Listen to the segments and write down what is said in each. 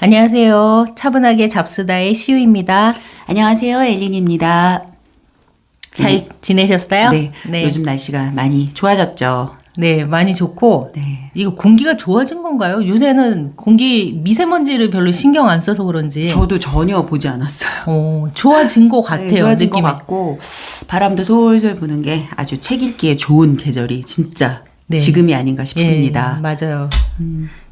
안녕하세요. 차분하게 잡수다의 시우입니다. 안녕하세요, 엘린입니다. 잘 지내셨어요? 네, 요즘 날씨가 많이 좋아졌죠. 네, 많이 좋고 네. 이거 공기가 좋아진 건가요? 요새는 공기 미세먼지를 별로 신경 안 써서 그런지 저도 전혀 보지 않았어요. 좋아진 것 같아요. 네, 좋아진 느낌이. 것 같고 바람도 솔솔 부는 게 아주 책 읽기에 좋은 계절이 진짜 네. 지금이 아닌가 싶습니다. 예, 맞아요.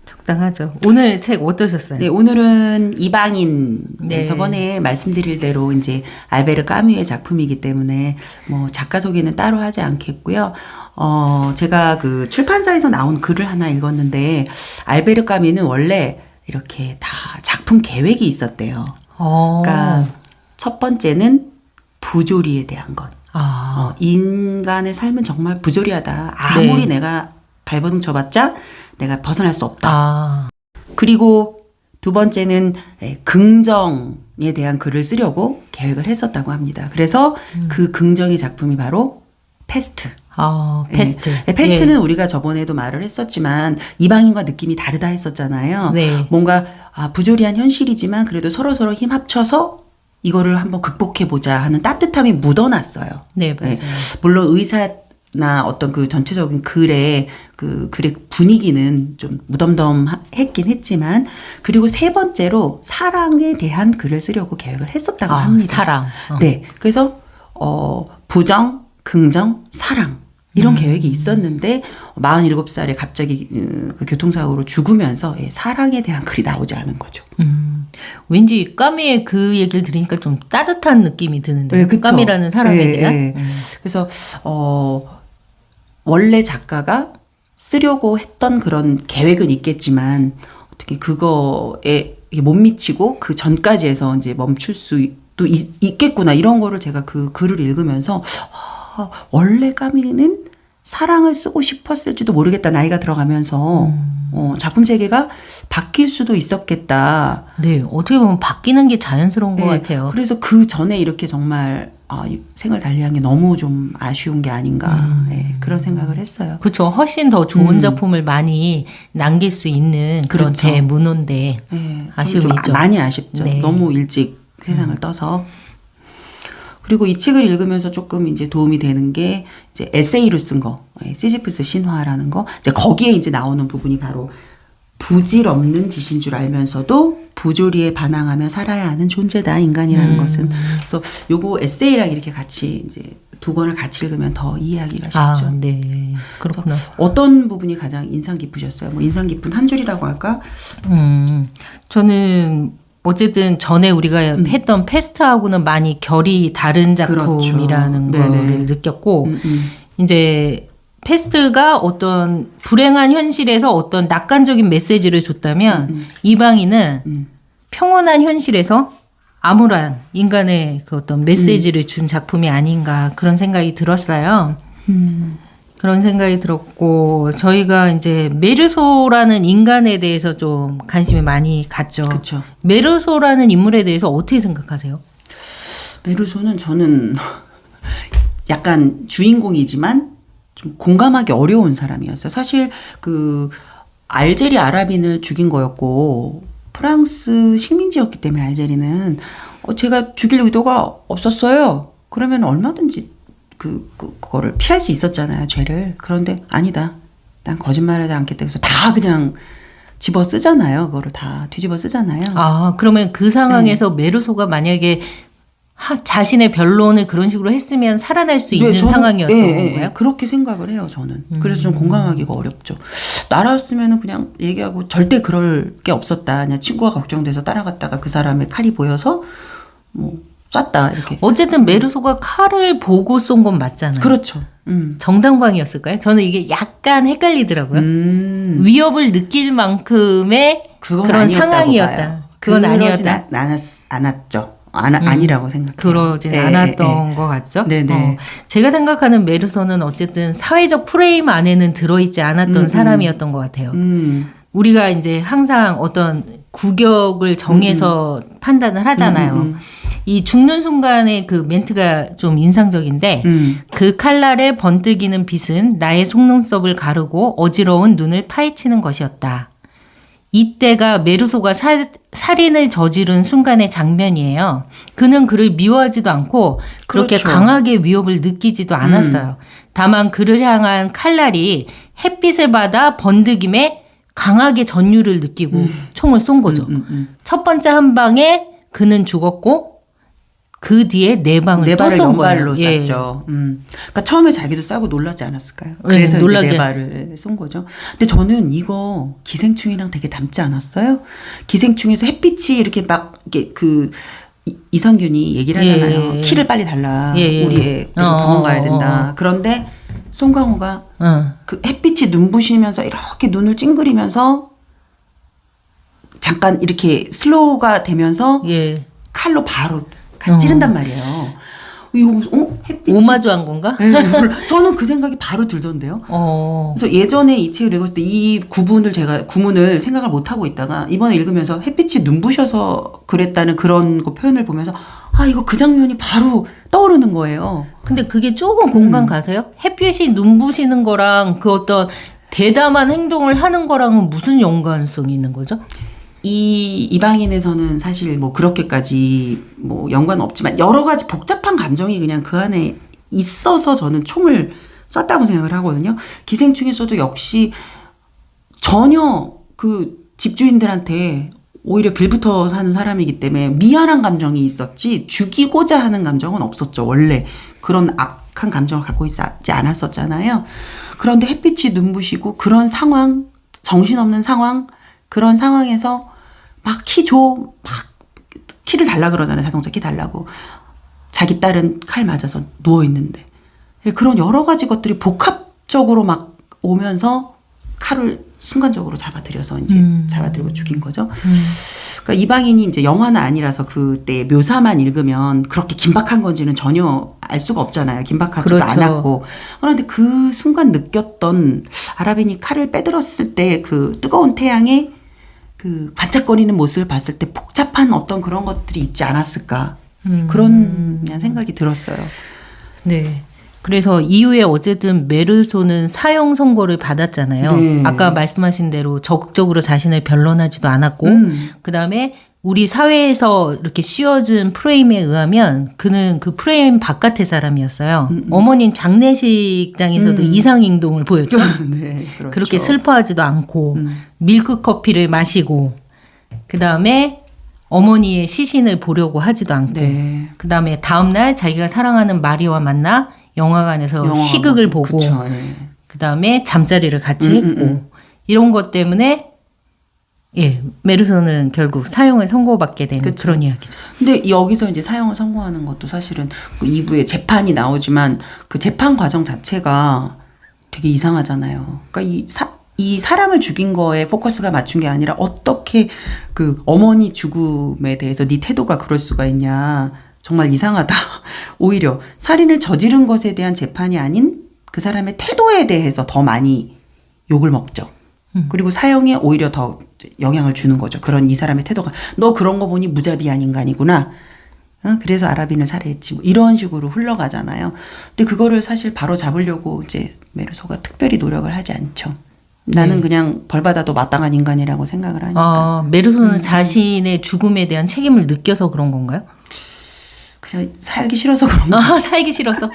적당하죠. 오늘 책 어떠셨어요? 네, 오늘은 이방인. 네. 저번에 말씀드릴 대로 이제 알베르 까뮈의 작품이기 때문에 뭐 작가 소개는 따로 하지 않겠고요. 제가 그 출판사에서 나온 글을 하나 읽었는데 알베르 까뮈는 원래 이렇게 다 작품 계획이 있었대요. 그러니까 첫 번째는 부조리에 대한 것. 인간의 삶은 정말 부조리하다. 아무리 네. 내가 발버둥 쳐봤자 내가 벗어날 수 없다. 아, 그리고 두 번째는 긍정에 대한 글을 쓰려고 계획을 했었다고 합니다. 그래서 그 긍정의 작품이 바로 페스트. 페스트. 페스트는 우리가 저번에도 말을 했었지만 이방인과 느낌이 다르다 했었잖아요. 네. 뭔가 부조리한 현실이지만 그래도 서로서로 힘 합쳐서 이거를 한번 극복해보자 하는 따뜻함이 묻어났어요. 네, 맞아요. 물론 의사나 어떤 그 전체적인 글의 분위기는 좀 무덤덤했긴 했지만, 그리고 세 번째로 사랑에 대한 글을 쓰려고 계획을 했었다고 합니다. 사랑. 네. 그래서, 부정, 긍정, 사랑. 이런 계획이 있었는데 47살에 갑자기 그 교통사고로 죽으면서 사랑에 대한 글이 나오지 않은 거죠. 왠지 까미의 그 얘기를 들으니까 좀 따뜻한 느낌이 드는데. 네, 까미라는 사람에 대한. 그래서 원래 작가가 쓰려고 했던 그런 계획은 있겠지만 어떻게 그거에 못 미치고 그 전까지 해서 이제 멈출 수도 있겠구나, 이런 거를 제가 그 글을 읽으면서 원래 까미는 사랑을 쓰고 싶었을지도 모르겠다, 나이가 들어가면서. 작품 세계가 바뀔 수도 있었겠다. 네, 어떻게 보면 바뀌는 게 자연스러운 것 같아요. 그래서 그 전에 이렇게 정말 생을 달리한 게 너무 좀 아쉬운 게 아닌가, 그런 생각을 했어요. 그렇죠. 훨씬 더 좋은 작품을 많이 남길 수 있는 그런 그렇죠. 대문호인데 아쉬움이 좀 있죠. 많이 아쉽죠. 네. 너무 일찍 세상을 떠서. 그리고 이 책을 읽으면서 조금 이제 도움이 되는 게 이제 에세이로 쓴 거, 시지프스 신화라는 거. 이제 거기에 이제 나오는 부분이 바로 부질없는 짓인 줄 알면서도 부조리에 반항하며 살아야 하는 존재다, 인간이라는 것은. 그래서 요거 에세이랑 이렇게 같이 이제 두 권을 같이 읽으면 더 이해하기가 쉽죠. 네. 그렇구나. 어떤 부분이 가장 인상 깊으셨어요? 뭐 인상 깊은 한 줄이라고 할까? 저는 어쨌든 전에 우리가 했던 페스트하고는 많이 결이 다른 작품이라는 그렇죠. 거를 느꼈고, 이제 페스트가 어떤 불행한 현실에서 어떤 낙관적인 메시지를 줬다면 이방인은 평온한 현실에서 암울한 인간의 그 어떤 메시지를 준 작품이 아닌가, 그런 생각이 들었어요. 그런 생각이 들었고, 저희가 이제 메르소라는 인간에 대해서 좀 관심이 많이 갔죠. 그렇죠. 메르소라는 인물에 대해서 어떻게 생각하세요? 메르소는 저는 약간 주인공이지만 좀 공감하기 어려운 사람이었어요. 사실 그 알제리 아랍인을 죽인 거였고 프랑스 식민지였기 때문에 알제리는 제가 죽일 의도가 없었어요. 그러면 얼마든지 그거를 피할 수 있었잖아요, 죄를. 그런데 아니다, 난 거짓말하지 않겠다. 그래서 다 그냥 집어 쓰잖아요. 그거를 다 뒤집어 쓰잖아요. 그러면 그 상황에서 메르소가 만약에 자신의 변론을 그런 식으로 했으면 살아날 수 있는 상황이었던 건가요? 그렇게 생각을 해요, 저는. 그래서 좀 공감하기가 어렵죠. 나라였으면 그냥 얘기하고 절대 그럴 게 없었다. 그냥 친구가 걱정돼서 따라갔다가 그 사람의 칼이 보여서 뭐 쐈다, 이렇게. 어쨌든 메르소가 칼을 보고 쏜 건 맞잖아요. 그렇죠. 정당방위였을까요? 저는 이게 약간 헷갈리더라고요. 위협을 느낄 만큼의 그런 상황이었다. 봐요. 그건 아니었다. 않았죠. 아니라고 생각해요. 그러진 않았던 것 같죠. 네네. 제가 생각하는 메르소는 어쨌든 사회적 프레임 안에는 들어있지 않았던 사람이었던 것 같아요. 우리가 이제 항상 어떤 구격을 정해서 판단을 하잖아요. 이 죽는 순간의 그 멘트가 좀 인상적인데 그 칼날에 번뜩이는 빛은 나의 속눈썹을 가르고 어지러운 눈을 파헤치는 것이었다. 이때가 메르소가 살인을 저지른 순간의 장면이에요. 그는 그를 미워하지도 않고 그렇게 그렇죠. 강하게 위협을 느끼지도 않았어요. 다만 그를 향한 칼날이 햇빛을 받아 번득임에 강하게 전율을 느끼고 총을 쏜 거죠. 첫 번째 한 방에 그는 죽었고 그 뒤에 네 방을 네 또 발을 쏜 거예요. 연발로 예. 쐈죠. 그러니까 처음에 자기도 싸고 놀라지 않았을까요? 그래서 놀라게. 이제 네 발을 쏜 거죠. 근데 저는 이거 기생충이랑 되게 닮지 않았어요? 기생충에서 햇빛이 이렇게 막 이게 그 이선균이 얘기를 하잖아요. 예. 키를 빨리 달라. 예. 우리 애 병원 가야 된다. 그런데 송강호가 그 햇빛이 눈부시면서 이렇게 눈을 찡그리면서 잠깐 이렇게 슬로우가 되면서 예. 칼로 바로 같이 찌른단 말이에요. 이거 햇빛이 오마주한 건가? 네, 저는 그 생각이 바로 들던데요. 그래서 예전에 이 책을 읽었을 때 이 구문을 생각을 못 하고 있다가 이번에 읽으면서 햇빛이 눈부셔서 그랬다는 그런 거 표현을 보면서 이거 그 장면이 바로 떠오르는 거예요. 근데 그게 조금 공감 가세요? 햇빛이 눈부시는 거랑 그 어떤 대담한 행동을 하는 거랑은 무슨 연관성이 있는 거죠? 이 이방인에서는 사실 뭐 그렇게까지 뭐 연관은 없지만 여러 가지 복잡한 감정이 그냥 그 안에 있어서 저는 총을 쐈다고 생각을 하거든요. 기생충에서도 역시 전혀 그 집주인들한테 오히려 빌부터 사는 사람이기 때문에 미안한 감정이 있었지 죽이고자 하는 감정은 없었죠. 원래 그런 악한 감정을 갖고 있지 않았었잖아요. 그런데 햇빛이 눈부시고 그런 상황, 정신없는 상황, 그런 상황에서 막 키를 달라 그러잖아요. 자동차 키 달라고. 자기 딸은 칼 맞아서 누워있는데. 그런 여러 가지 것들이 복합적으로 막 오면서 칼을 순간적으로 잡아들여서 이제 잡아들고 죽인 거죠. 그러니까 이방인이 이제 영화는 아니라서 그때 묘사만 읽으면 그렇게 긴박한 건지는 전혀 알 수가 없잖아요. 긴박하지도 그렇죠. 않았고. 그런데 그 순간 느꼈던 아랍인이 칼을 빼들었을 때 그 뜨거운 태양에 그 반짝거리는 모습을 봤을 때 복잡한 어떤 그런 것들이 있지 않았을까. 그런 그냥 생각이 들었어요. 네. 그래서 이후에 어쨌든 메르소는 사형 선고를 받았잖아요. 네. 아까 말씀하신 대로 적극적으로 자신을 변론하지도 않았고 그다음에 우리 사회에서 이렇게 씌워준 프레임에 의하면 그는 그 프레임 바깥의 사람이었어요. 어머님 장례식장에서도 이상행동을 보였죠. 네, 그렇죠. 그렇게 슬퍼하지도 않고 밀크 커피를 마시고 그다음에 어머니의 시신을 보려고 하지도 않고 네. 그다음에 다음날 자기가 사랑하는 마리와 만나 영화관에서 희극을 보고 그쵸, 네. 그다음에 잠자리를 같이 했고 이런 것 때문에 메르소는 결국 사형을 선고받게 되는 그쵸. 그런 이야기죠. 근데 여기서 이제 사형을 선고하는 것도 사실은 그 2부에 재판이 나오지만 그 재판 과정 자체가 되게 이상하잖아요. 그러니까 이 사람을 죽인 거에 포커스가 맞춘 게 아니라 어떻게 그 어머니 죽음에 대해서 네 태도가 그럴 수가 있냐. 정말 이상하다. 오히려 살인을 저지른 것에 대한 재판이 아닌 그 사람의 태도에 대해서 더 많이 욕을 먹죠. 그리고 사형에 오히려 더 영향을 주는 거죠. 그런 이 사람의 태도가 너 그런 거 보니 무자비한 인간이구나. 그래서 아랍인을 살해했지. 뭐 이런 식으로 흘러가잖아요. 근데 그거를 사실 바로 잡으려고 이제 메르소가 특별히 노력을 하지 않죠. 나는 그냥 벌 받아도 마땅한 인간이라고 생각을 하니까. 메르소는 자신의 죽음에 대한 책임을 느껴서 그런 건가요? 그냥 살기 싫어서 그런 거. 살기 싫어서.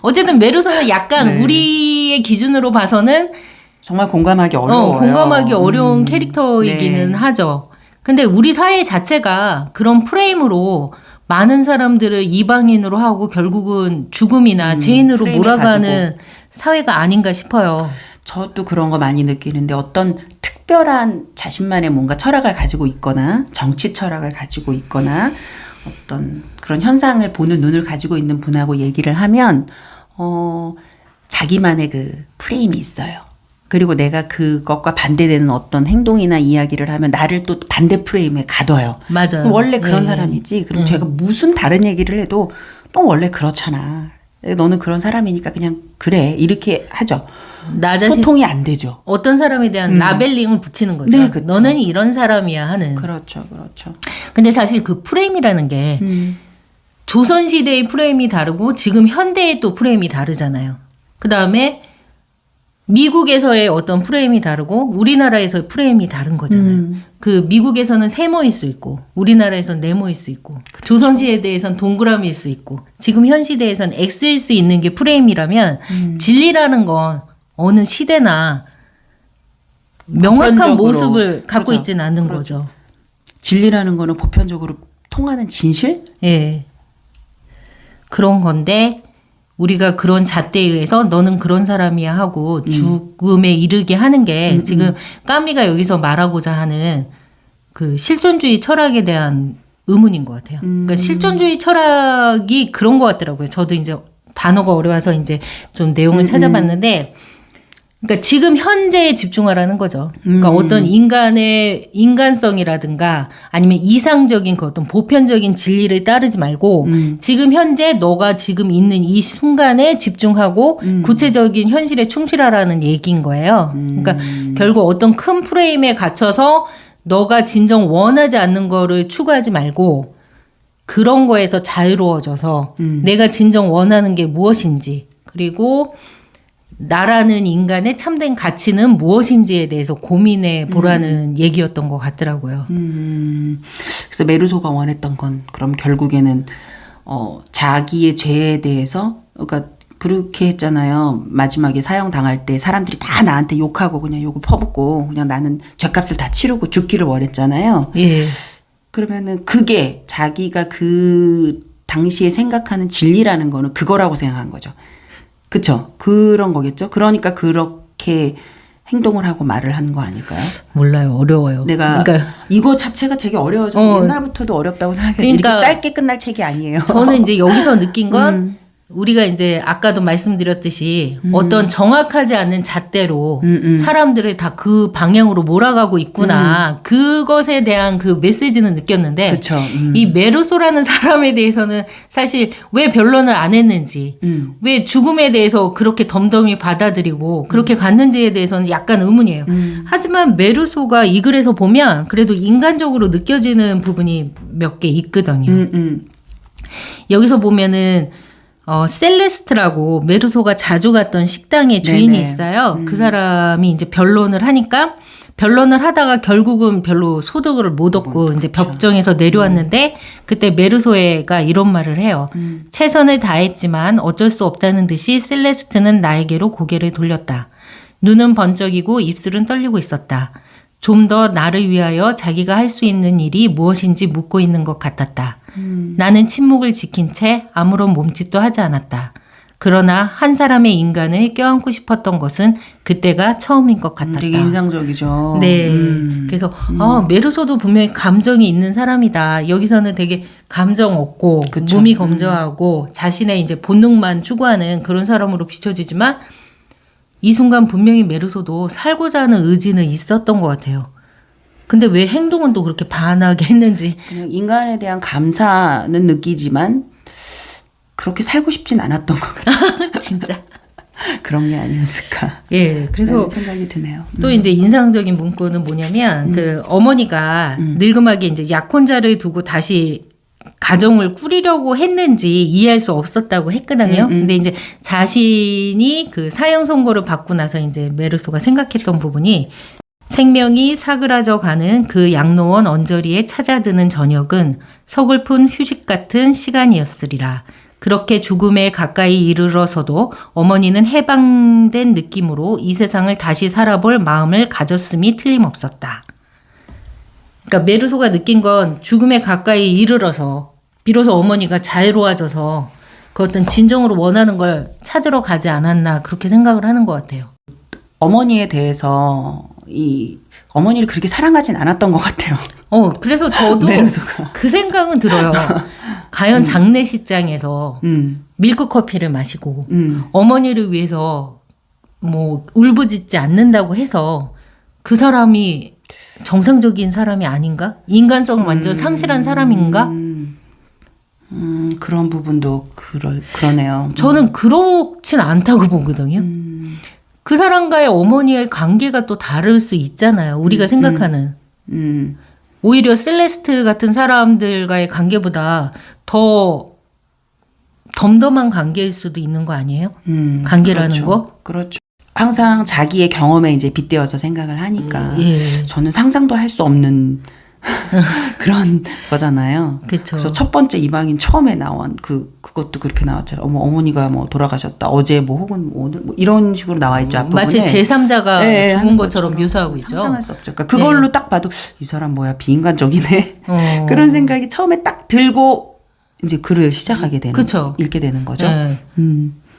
어쨌든 메르소는 약간 네. 우리의 기준으로 봐서는 정말 공감하기 어려워요. 공감하기 어려운 캐릭터이기는 네. 하죠. 근데 우리 사회 자체가 그런 프레임으로 많은 사람들을 이방인으로 하고 결국은 죽음이나 죄인으로 프레임에 몰아가는 사회가 아닌가 싶어요. 저도 그런 거 많이 느끼는데 어떤 특별한 자신만의 뭔가 철학을 가지고 있거나 정치 철학을 가지고 있거나 어떤 그런 현상을 보는 눈을 가지고 있는 분하고 얘기를 하면 자기만의 그 프레임이 있어요. 그리고 내가 그것과 반대되는 어떤 행동이나 이야기를 하면 나를 또 반대 프레임에 가둬요. 맞아요. 원래 그런 예. 사람이지. 그럼 제가 무슨 다른 얘기를 해도 너 원래 그렇잖아. 너는 그런 사람이니까 그냥 그래. 이렇게 하죠. 나 자신 소통이 안 되죠. 어떤 사람에 대한 라벨링을 붙이는 거죠. 네, 그쵸. 너는 이런 사람이야 하는. 그렇죠. 그렇죠. 근데 사실 그 프레임이라는 게 조선시대의 프레임이 다르고 지금 현대의 또 프레임이 다르잖아요. 그 다음에 미국에서의 어떤 프레임이 다르고 우리나라에서의 프레임이 다른 거잖아요. 그 미국에서는 세모일 수 있고 우리나라에서는 네모일 수 있고 조선시대에선 동그라미일 수 있고 지금 현 시대에선 X일 수 있는 게 프레임이라면 진리라는 건 어느 시대나 명확한 보편적으로, 모습을 갖고 그렇죠. 있지는 않는 그렇죠. 거죠. 진리라는 거는 보편적으로 통하는 진실? 예. 그런 건데 우리가 그런 잣대에 의해서 너는 그런 사람이야 하고 죽음에 이르게 하는 게 지금 까미가 여기서 말하고자 하는 그 실존주의 철학에 대한 의문인 것 같아요. 그러니까 실존주의 철학이 그런 것 같더라고요. 저도 이제 단어가 어려워서 이제 좀 내용을 찾아봤는데 그러니까 지금 현재에 집중하라는 거죠. 그러니까 어떤 인간의 인간성이라든가 아니면 이상적인 그 어떤 보편적인 진리를 따르지 말고 지금 현재 너가 지금 있는 이 순간에 집중하고 구체적인 현실에 충실하라는 얘기인 거예요. 그러니까 결국 어떤 큰 프레임에 갇혀서 너가 진정 원하지 않는 거를 추구하지 말고 그런 거에서 자유로워져서 내가 진정 원하는 게 무엇인지 그리고 나라는 인간의 참된 가치는 무엇인지에 대해서 고민해 보라는 얘기였던 것 같더라고요. 그래서 메르소가 원했던 건 그럼 결국에는 자기의 죄에 대해서 그러니까 그렇게 했잖아요. 마지막에 사형 당할 때 사람들이 다 나한테 욕하고 그냥 욕을 퍼붓고 그냥 나는 죄값을 다 치르고 죽기를 원했잖아요. 예. 그러면은 그게 자기가 그 당시에 생각하는 진리라는 거는 그거라고 생각한 거죠. 그쵸? 그런 거겠죠? 그러니까 그렇게 행동을 하고 말을 한 거 아닐까요? 몰라요. 어려워요. 내가 그러니까 이거 자체가 되게 어려워져. 옛날부터도 어렵다고 생각해요. 그러니까 이렇게 짧게 끝날 책이 아니에요. 저는 이제 여기서 느낀 건 우리가 이제 아까도 말씀드렸듯이 어떤 정확하지 않은 잣대로 사람들을 다 그 방향으로 몰아가고 있구나. 그것에 대한 그 메시지는 느꼈는데 그쵸. 이 메르소라는 사람에 대해서는 사실 왜 변론을 안 했는지 왜 죽음에 대해서 그렇게 덤덤히 받아들이고 그렇게 갔는지에 대해서는 약간 의문이에요. 하지만 메르소가 이 글에서 보면 그래도 인간적으로 느껴지는 부분이 몇 개 있거든요. 여기서 보면은 셀레스트라고 메르소가 자주 갔던 식당의 주인이 네네. 있어요. 그 사람이 이제 변론을 하니까 변론을 하다가 결국은 별로 소득을 못 얻고 이제 벽정에서 내려왔는데 그때 메르소가 이런 말을 해요. 최선을 다했지만 어쩔 수 없다는 듯이 셀레스트는 나에게로 고개를 돌렸다. 눈은 번쩍이고 입술은 떨리고 있었다. 좀 더 나를 위하여 자기가 할 수 있는 일이 무엇인지 묻고 있는 것 같았다. 나는 침묵을 지킨 채 아무런 몸짓도 하지 않았다. 그러나 한 사람의 인간을 껴안고 싶었던 것은 그때가 처음인 것 같았다. 되게 인상적이죠. 네. 그래서 메르소도 분명히 감정이 있는 사람이다. 여기서는 되게 감정 없고 그쵸. 몸이 검저하고 자신의 이제 본능만 추구하는 그런 사람으로 비춰지지만 이 순간 분명히 메르소도 살고자 하는 의지는 있었던 것 같아요. 근데 왜 행동은 또 그렇게 반하게 했는지. 그냥 인간에 대한 감사는 느끼지만 그렇게 살고 싶진 않았던 것 같아요. 진짜. 그런 게 아니었을까. 예, 그래서 라는 생각이 드네요. 또 이제 인상적인 문구는 뭐냐면 그 어머니가 늙음하게 이제 약혼자를 두고 다시 가정을 꾸리려고 했는지 이해할 수 없었다고 했거든요. 근데 이제 자신이 그 사형 선고를 받고 나서 이제 메르소가 생각했던 부분이 생명이 사그라져 가는 그 양로원 언저리에 찾아드는 저녁은 서글픈 휴식 같은 시간이었으리라. 그렇게 죽음에 가까이 이르러서도 어머니는 해방된 느낌으로 이 세상을 다시 살아볼 마음을 가졌음이 틀림없었다. 그러니까 메르소가 느낀 건 죽음에 가까이 이르러서 비로소 어머니가 자유로워져서 그 어떤 진정으로 원하는 걸 찾으러 가지 않았나 그렇게 생각을 하는 것 같아요. 어머니에 대해서 이 어머니를 그렇게 사랑하진 않았던 것 같아요. 그래서 저도 메르소가. 그 생각은 들어요. 과연 장례식장에서 밀크 커피를 마시고 어머니를 위해서 뭐 울부짖지 않는다고 해서 그 사람이 정상적인 사람이 아닌가? 인간성을 완전 상실한 사람인가? 그런 부분도 그러네요. 저는 그렇진 않다고 보거든요. 그 사람과의 어머니의 관계가 또 다를 수 있잖아요. 우리가 생각하는. 오히려 셀레스트 같은 사람들과의 관계보다 더 덤덤한 관계일 수도 있는 거 아니에요? 관계라는 그렇죠. 거? 그렇죠. 항상 자기의 경험에 이제 빗대어서 생각을 하니까 예. 저는 상상도 할 수 없는 그런 거잖아요. 그쵸. 그래서 첫 번째 이방인 처음에 나온 그것도 그렇게 나왔잖아요. 어머니가 뭐 돌아가셨다. 어제 뭐 혹은 오늘 뭐 이런 식으로 나와 있죠. 앞부분에. 마치 제3자가 네, 죽은 하는 것처럼 묘사하고 있죠. 상상할 수 없죠. 그러니까 그걸로 딱 봐도 이 사람 뭐야 비인간적이네. 그런 생각이 처음에 딱 들고 이제 글을 시작하게 되는, 그쵸. 읽게 되는 거죠. 네.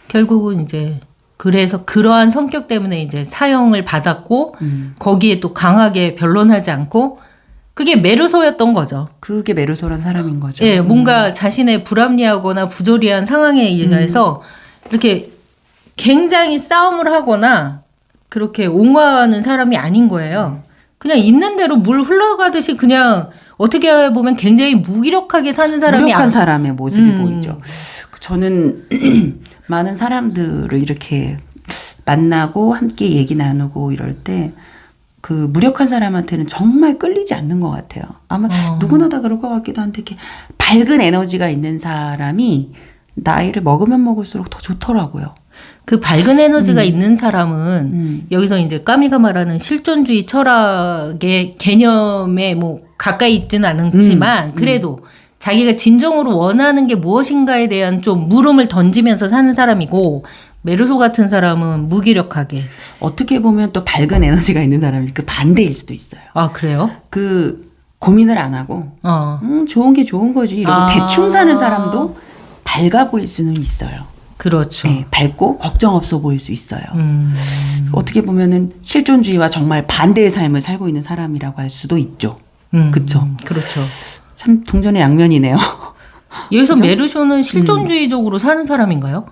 결국은 이제 그래서 그러한 성격 때문에 이제 사형을 받았고 거기에 또 강하게 변론하지 않고 그게 메르소였던 거죠. 그게 메르소란 사람인 거죠. 예, 뭔가 자신의 불합리하거나 부조리한 상황에 의해서 이렇게 굉장히 싸움을 하거나 그렇게 옹호하는 사람이 아닌 거예요. 그냥 있는 대로 물 흘러가듯이 그냥 어떻게 보면 굉장히 무기력하게 사는 사람이 무력한 사람의 모습이 보이죠. 음. 저는 많은 사람들을 이렇게 만나고 함께 얘기 나누고 이럴 때 그 무력한 사람한테는 정말 끌리지 않는 것 같아요. 아마 누구나 다 그럴 것 같기도 한데 이렇게 밝은 에너지가 있는 사람이 나이를 먹으면 먹을수록 더 좋더라고요. 그 밝은 에너지가 있는 사람은 여기서 이제 까미가 말하는 실존주의 철학의 개념에 뭐 가까이 있지는 않지만 그래도 자기가 진정으로 원하는 게 무엇인가에 대한 좀 물음을 던지면서 사는 사람이고 메르소 같은 사람은 무기력하게. 어떻게 보면 또 밝은 에너지가 있는 사람이 그 반대일 수도 있어요. 아, 그래요? 그 고민을 안 하고 좋은 게 좋은 거지 이러고 대충 사는 사람도 밝아 보일 수는 있어요. 그렇죠. 네, 밝고 걱정 없어 보일 수 있어요. 어떻게 보면은 실존주의와 정말 반대의 삶을 살고 있는 사람이라고 할 수도 있죠. 그렇죠. 그렇죠. 참 동전의 양면이네요. 여기서 메르소는 실존주의적으로 사는 사람인가요?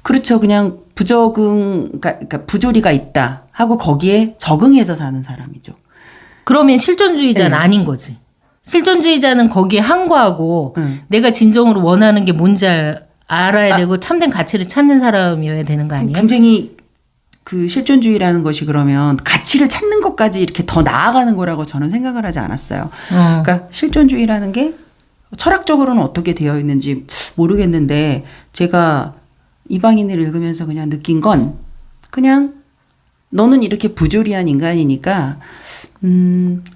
그렇죠. 그냥 그러니까 부조리가 있다 하고 거기에 적응해서 사는 사람이죠. 그러면 실존주의자는 아닌 거지. 실존주의자는 거기에 항거하고 내가 진정으로 원하는 게 뭔지 알아야 되고 참된 가치를 찾는 사람이어야 되는 거 아니에요? 굉장히 그 실존주의라는 것이 그러면 가치를 찾는 것까지 이렇게 더 나아가는 거라고 저는 생각을 하지 않았어요. 그러니까 실존주의라는 게 철학적으로는 어떻게 되어 있는지 모르겠는데 제가 이방인을 읽으면서 그냥 느낀 건 그냥 너는 이렇게 부조리한 인간이니까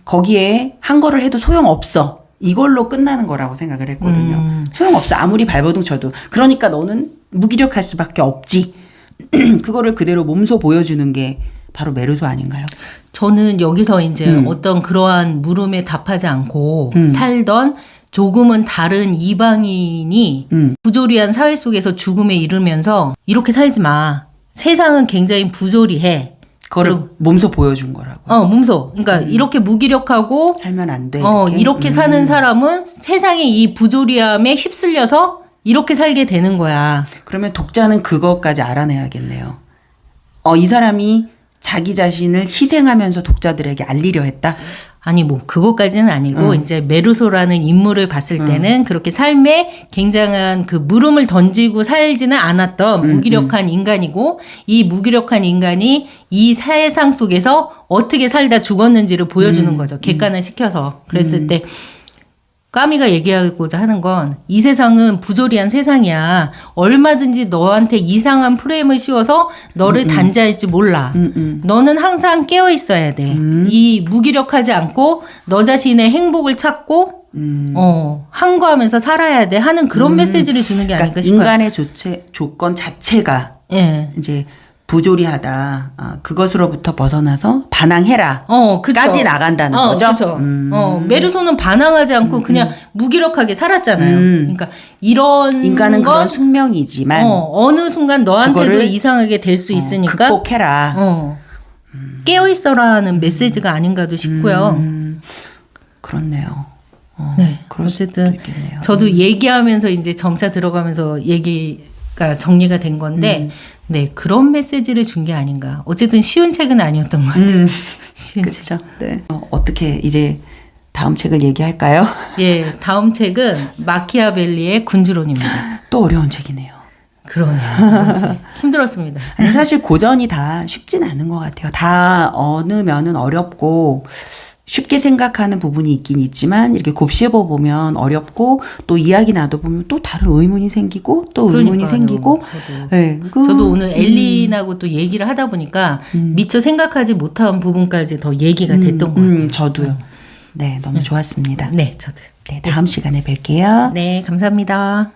거기에 한 거를 해도 소용없어. 이걸로 끝나는 거라고 생각을 했거든요. 소용없어. 아무리 발버둥 쳐도. 그러니까 너는 무기력할 수밖에 없지. 그거를 그대로 몸소 보여주는 게 바로 메르소 아닌가요? 저는 여기서 이제 어떤 그러한 물음에 답하지 않고 살던 조금은 다른 이방인이 부조리한 사회 속에서 죽음에 이르면서 이렇게 살지 마. 세상은 굉장히 부조리해. 그거를 몸소 보여준 거라고. 몸소. 그러니까 이렇게 무기력하고 살면 안 돼. 이렇게 사는 사람은 세상의 이 부조리함에 휩쓸려서 이렇게 살게 되는 거야. 그러면 독자는 그것까지 알아내야겠네요. 이 사람이 자기 자신을 희생하면서 독자들에게 알리려 했다? 아니 뭐 그것까지는 아니고 이제 메르소라는 인물을 봤을 때는 그렇게 삶에 굉장한 그 물음을 던지고 살지는 않았던 무기력한 인간이고 이 무기력한 인간이 이 세상 속에서 어떻게 살다 죽었는지를 보여주는 거죠. 객관을 시켜서. 그랬을 때 까미가 얘기하고자 하는 건 이 세상은 부조리한 세상이야. 얼마든지 너한테 이상한 프레임을 씌워서 너를 단죄할지 몰라. 너는 항상 깨어 있어야 돼. 이 무기력하지 않고 너 자신의 행복을 찾고 항거하면서 살아야 돼 하는 그런 메시지를 주는 게 아닐까 싶어요. 인간의 조건 자체가 이제 부조리하다. 그것으로부터 벗어나서 반항해라. 까지 나간다는 거죠. 그쵸. 메르소는 반항하지 않고 그냥 무기력하게 살았잖아요. 그러니까 이런 인간은 그런 숙명이지만 어느 순간 너한테도 이상하게 될 수 있으니까 극복해라. 깨어 있어라는 메시지가 아닌가도 싶고요. 그렇네요. 네. 그럴 수도 어쨌든 있겠네요. 저도 얘기하면서 이제 정차 들어가면서 얘기가 정리가 된 건데 네, 그런 메시지를 준 게 아닌가. 어쨌든 쉬운 책은 아니었던 것 같아요. 그렇죠. 네. 어떻게 이제 다음 책을 얘기할까요? 예, 다음 책은 마키아벨리의 군주론입니다. 또 어려운 책이네요. 그러네요. 힘들었습니다. 아니, 사실 고전이 다 쉽진 않은 것 같아요. 다 어느 면은 어렵고 쉽게 생각하는 부분이 있긴 있지만 이렇게 곱씹어 보면 어렵고 또 이야기 나도 보면 또 다른 의문이 생기고 또 의문이 그러니까요. 생기고 저도, 네, 저도 오늘 엘린하고 또 얘기를 하다 보니까 미처 생각하지 못한 부분까지 더 얘기가 됐던 것 같아요. 저도요. 네, 너무 좋았습니다. 네, 저도. 네, 다음 시간에 뵐게요. 네, 감사합니다.